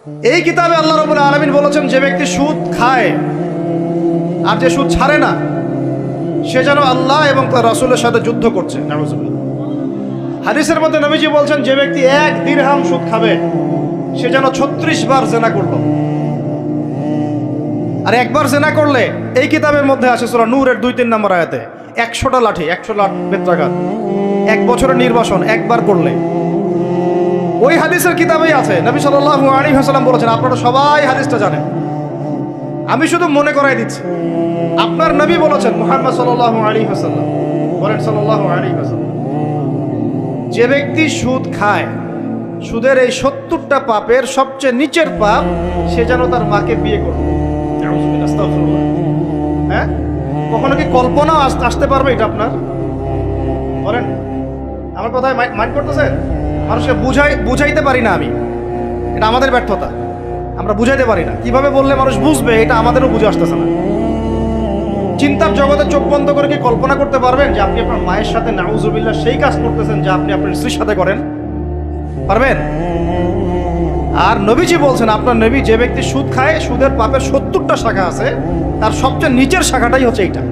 এই কিতাবে আল্লাহ রাব্বুল আলামিন বলেছেন, যে ব্যক্তি সুদ খায় আর যে সুদ ছাড়ে না, সে যেন আল্লাহ এবং তার রাসূলের সাথে যুদ্ধ করছে। নাউযুবিল্লাহ। হাদিসের মধ্যে নবীজি বলছেন, যে ব্যক্তি 1 দিরহাম সুদ খাবে, সে যেন 36 বার জিনা করলো। আর একবার জিনা করলে, এই কিতাবের মধ্যে আছে সূরা নূরের 2-3 নম্বর আয়াতে, 100টা লাঠি, 100 লাখ বেত্রাঘাত, 1 বছরের নির্বাসন একবার করলে। ওই হাদিসের কিতাবেই আছে, নবী সাল্লাল্লাহু আলাইহি ওয়াসাল্লাম বলেছেন। আপনারা সবাই হাদিসটা জানেন, আমি শুধু মনে করাই দিচ্ছি। আপনার নবী বলেছেন, মুহাম্মদ সাল্লাল্লাহু আলাইহি ওয়াসাল্লাম বলেন, সাল্লাল্লাহু আলাইহি ওয়াসাল্লাম, যে ব্যক্তি সুদ খায়, সুদের এই 70টা পাপের সবচেয়ে নিচের পাপ, সে যেন তার মাকে বিয়ে করবে। হ্যাঁ, কখনো কি কল্পনাও আসতে পারবে এটা আপনার? বলেন, আমার কথায় মাইন্ড করতেছেন? মানুষকে বুঝাইতে পারি না আমি, এটা আমাদের ব্যর্থতা। আমরা বুঝাইতে পারি না, কিভাবে বললে মানুষ বুঝবে, এটা আমাদেরও বুঝে আসতেছে না। চিন্তার জগতে চোখ বন্ধ করে কি কল্পনা করতে পারবেন যে আপনি আপনার মায়ের সাথে নাউজুবিল্লাহ সেই কাজ করতেছেন যা আপনি আপনার স্ত্রীর সাথে করেন? পারবেন? আর নবীজি বলছেন, আপনার নবী, যে ব্যক্তি সুদ খায়, সুদের পাপের 70টা শাখা আছে, তার সবচেয়ে নিচের শাখাটাই হচ্ছে এইটা।